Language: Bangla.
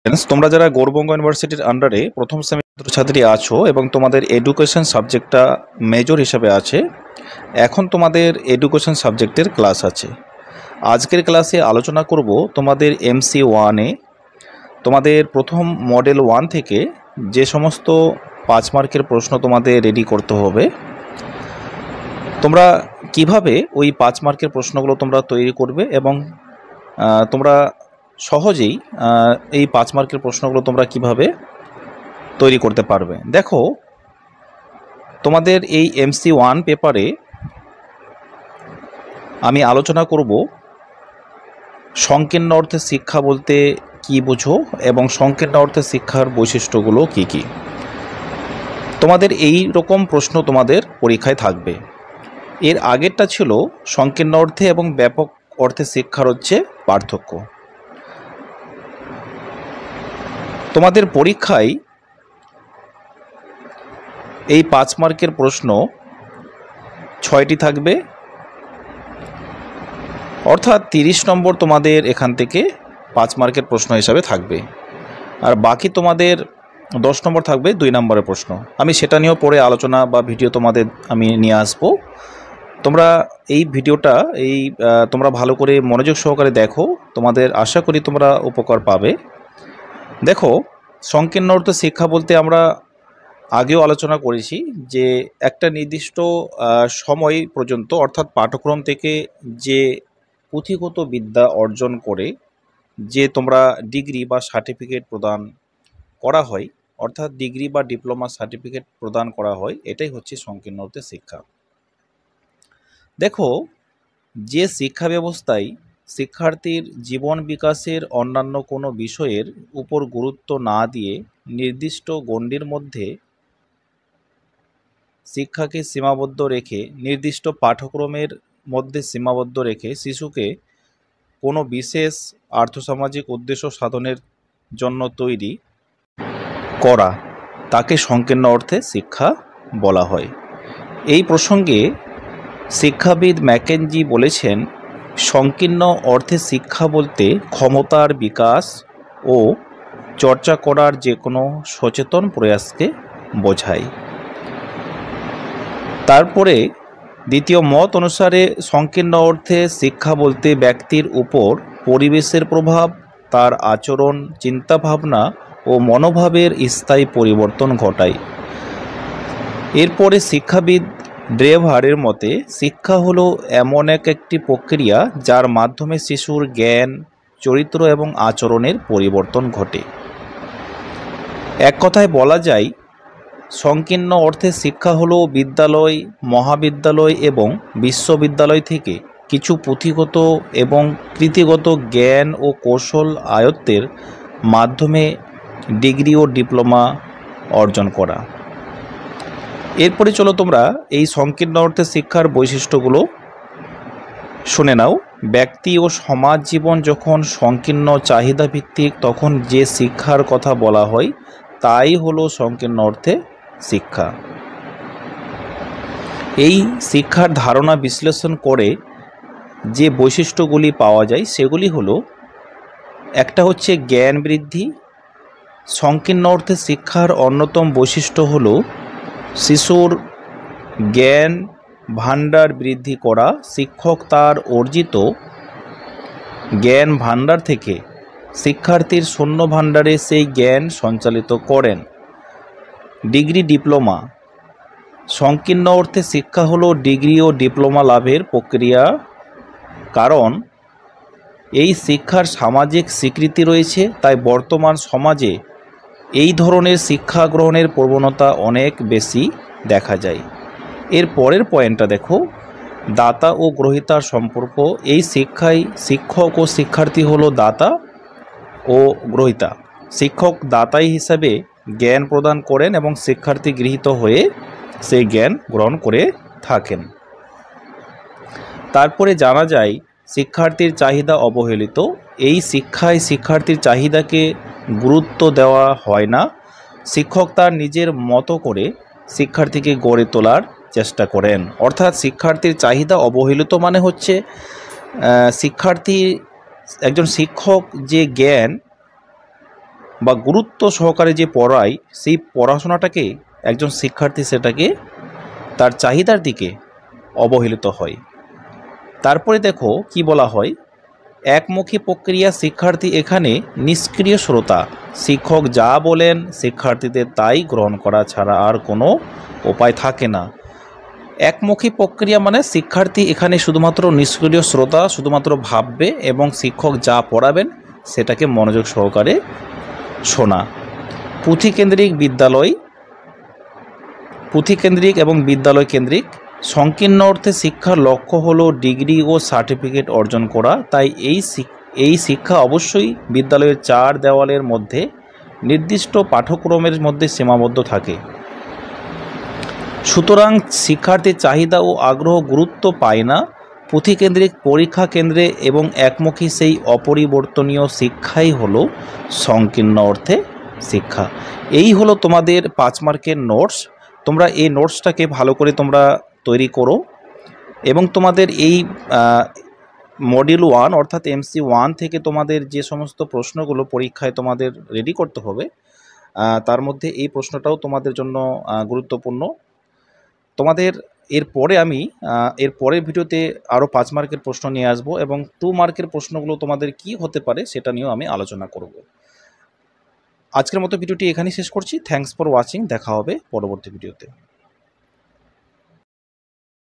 फ्रेंड्स তোমরা যারা গৌরবঙ্গ ইউনিভার্সিটির আন্ডারে প্রথম সেমিস্টার ছাত্রী আছো এবং তোমাদের এডুকেশন সাবজেক্টটা মেজর হিসেবে আছে, এখন তোমাদের এডুকেশন সাবজেক্টের ক্লাস আছে। আজকের ক্লাসে আলোচনা করব তোমাদের এমসি 1-এ তোমাদের প্রথম মডেল 1 থেকে যে সমস্ত 5 মার্কের প্রশ্ন তোমাদের রেডি করতে হবে, তোমরা কিভাবে ওই 5 মার্কের প্রশ্নগুলো তোমরা তৈরি করবে এবং তোমরা সহজেই এই 5 মার্কের প্রশ্নগুলো তোমরা কিভাবে তৈরি করতে পারবে। দেখো, তোমাদের এই এমসি 1 পেপারে আমি আলোচনা করব সংকীর্ণ অর্থে শিক্ষা বলতে কি বোঝো এবং সংকীর্ণ অর্থে শিক্ষার বৈশিষ্ট্যগুলো কি কি। তোমাদের এই রকম প্রশ্ন তোমাদের পরীক্ষায় থাকবে। এর আগেরটা ছিল সংকীর্ণ অর্থে এবং ব্যাপক অর্থে শিক্ষার হচ্ছে পার্থক্য। তোমাদের পরীক্ষায় এই 5 মার্কের প্রশ্ন 6টি থাকবে, অর্থাৎ 30 নম্বর তোমাদের এখান থেকে 5 মার্কের প্রশ্ন হিসাবে থাকবে, আর বাকি তোমাদের 10 নম্বর থাকবে 2 নম্বরের প্রশ্ন। আমি সেটা নিয়েও পরে আলোচনা বা ভিডিও তোমাদের আমি নিয়ে আসবো। তোমরা এই ভিডিওটা তোমরা ভালো করে মনোযোগ সহকারে দেখো, তোমাদের আশা করি তোমরা উপকার পাবে। দেখো, সংকীর্ণ অর্থে শিক্ষা বলতে আমরা আগেও আলোচনা করেছি যে একটা নির্দিষ্ট সময় পর্যন্ত, অর্থাৎ পাঠ্যক্রম থেকে যে পুঁথিগত বিদ্যা অর্জন করে যে তোমরা ডিগ্রি বা সার্টিফিকেট প্রদান করা হয়, অর্থাৎ ডিগ্রি বা ডিপ্লোমা সার্টিফিকেট প্রদান করা হয়, এটাই হচ্ছে সংকীর্ণ অর্থে শিক্ষা। দেখো, যে শিক্ষা ব্যবস্থায় শিক্ষার্থীর জীবন বিকাশের অন্যান্য কোনো বিষয়ের উপর গুরুত্ব না দিয়ে নির্দিষ্ট গণ্ডির মধ্যে শিক্ষাকে সীমাবদ্ধ রেখে, নির্দিষ্ট পাঠ্যক্রমের মধ্যে সীমাবদ্ধ রেখে শিশুকে কোনো বিশেষ আর্থসামাজিক উদ্দেশ্য সাধনের জন্য তৈরি করা, তাকে সংকীর্ণ অর্থে শিক্ষা বলা হয়। এই প্রসঙ্গে শিক্ষাবিদ ম্যাকেঞ্জি বলেছেন, সংকীর্ণ অর্থে শিক্ষা বলতে ক্ষমতার বিকাশ ও চর্চা করার যে কোনো সচেতন প্রয়াসকে বোঝায়। তারপরে দ্বিতীয় মত অনুসারে সংকীর্ণ অর্থে শিক্ষা বলতে ব্যক্তির উপর পরিবেশের প্রভাব, তার আচরণ, চিন্তাভাবনা ও মনোভাবের স্থায়ী পরিবর্তন ঘটায়। এরপরে শিক্ষাবিদ ড্রেভারের মতে শিক্ষা হলো এমন একটি প্রক্রিয়া যার মাধ্যমে শিশুর জ্ঞান, চরিত্র এবং আচরণের পরিবর্তন ঘটে। এক কথায় বলা যায়, সংকীর্ণ অর্থে শিক্ষা হলো বিদ্যালয়, মহাবিদ্যালয় এবং বিশ্ববিদ্যালয় থেকে কিছু পুঁথিগত এবং কৃতিগত জ্ঞান ও কৌশল আয়ত্তের মাধ্যমে ডিগ্রি ও ডিপ্লোমা অর্জন করা। এরপরে চলো তোমরা এই সংকীর্ণ অর্থে শিক্ষার বৈশিষ্ট্যগুলো শুনে নাও। ব্যক্তি ও সমাজ জীবন যখন সংকীর্ণ চাহিদা ভিত্তিক, তখন যে শিক্ষার কথা বলা হয় তাই হলো সংকীর্ণ অর্থে শিক্ষা। এই শিক্ষার ধারণা বিশ্লেষণ করে যে বৈশিষ্ট্যগুলি পাওয়া যায় সেগুলি হলো, একটা হচ্ছে জ্ঞান বৃদ্ধি। সংকীর্ণ অর্থে শিক্ষার অন্যতম বৈশিষ্ট্য হলো শিশুর জ্ঞান ভাণ্ডার বৃদ্ধি করা। শিক্ষক তার অর্জিত জ্ঞান ভাণ্ডার থেকে শিক্ষার্থীর শূন্য ভাণ্ডারে সেই জ্ঞান সঞ্চালিত করেন। Degree, diploma. সংকীর্ণ অর্থে শিক্ষা হলো ডিগ্রি ও ডিপ্লোমা লাভের প্রক্রিয়া, কারণ এই শিক্ষার সামাজিক স্বীকৃতি রয়েছে, তাই বর্তমান সমাজে এই ধরনের শিক্ষা গ্রহণের প্রবণতা অনেক বেশি দেখা যায়। এর পরের পয়েন্টটা দেখো, দাতা ও গ্রহীতার সম্পর্ক। এই শিক্ষায় শিক্ষক ও শিক্ষার্থী হলো দাতা ও গ্রহীতা। শিক্ষক দাতাই হিসাবে জ্ঞান প্রদান করেন এবং শিক্ষার্থী গৃহীত হয়ে সেই জ্ঞান গ্রহণ করে থাকেন। তারপরে জানা যায় শিক্ষার্থীর চাহিদা অবহেলিত। এই শিক্ষায় শিক্ষার্থীর চাহিদাকে গুরুত্ব দেওয়া হয় না। শিক্ষক তার নিজের মতো করে শিক্ষার্থীকে গড়ে তোলার চেষ্টা করেন। অর্থাৎ শিক্ষার্থীর চাহিদা অবহেলিত মানে হচ্ছে একজন শিক্ষক যে জ্ঞান বা গুরুত্ব সহকারে যে পড়ায় সেই পড়াশোনাটাকে একজন শিক্ষার্থী সেটাকে তার চাহিদার দিকে অবহেলিত হয়। তারপরে দেখো কি বলা হয়, একমুখী প্রক্রিয়া শিক্ষার্থী এখানে নিষ্ক্রিয় শ্রোতা, শিক্ষক যা বলেন শিক্ষার্থীদের তাই গ্রহণ করা ছাড়া আর কোনো উপায় থাকে না। একমুখী প্রক্রিয়া মানে শিক্ষার্থী এখানে শুধুমাত্র নিষ্ক্রিয় শ্রোতা, শুধুমাত্র ভাববে এবং শিক্ষক যা পড়াবেন সেটাকে মনোযোগ সহকারে শোনা। পুঁথিকেন্দ্রিক বিদ্যালয়, পুঁথিকেন্দ্রিক এবং বিদ্যালয় কেন্দ্রিক। সংকীর্ণ অর্থে শিক্ষার লক্ষ্য হলো ডিগ্রি ও সার্টিফিকেট অর্জন করা, তাই এই শিক্ষা অবশ্যই বিদ্যালয়ের চার দেওয়ালের মধ্যে নির্দিষ্ট পাঠ্যক্রমের মধ্যে সীমাবদ্ধ থাকে। সুতরাং শিক্ষার্থীর চাহিদা ও আগ্রহ গুরুত্ব পায় না পুঁথিকেন্দ্রিক পরীক্ষা কেন্দ্রে, এবং একমুখী সেই অপরিবর্তনীয় শিক্ষাই হলো সংকীর্ণ অর্থে শিক্ষা। এই হলো তোমাদের 5 মার্কের নোটস। তোমরা এই নোটসটাকে ভালো করে তোমরা তৈরি করো এবং তোমাদের এই মডিউল 1 অর্থাৎ MC1 থেকে তোমাদের যে সমস্ত প্রশ্নগুলো পরীক্ষায় তোমাদের রেডি করতে হবে, তার মধ্যে এই প্রশ্নটাও তোমাদের জন্য গুরুত্বপূর্ণ। তোমাদের এরপরে আমি এর পরের ভিডিওতে আরও 5 মার্কের প্রশ্ন নিয়ে আসবো এবং 2 মার্কের প্রশ্নগুলো তোমাদের কি হতে পারে সেটা নিয়েও আমি আলোচনা করব। আজকের মতো ভিডিওটি এখানেই শেষ করছি। Thanks for watching. দেখা হবে পরবর্তী ভিডিওতে।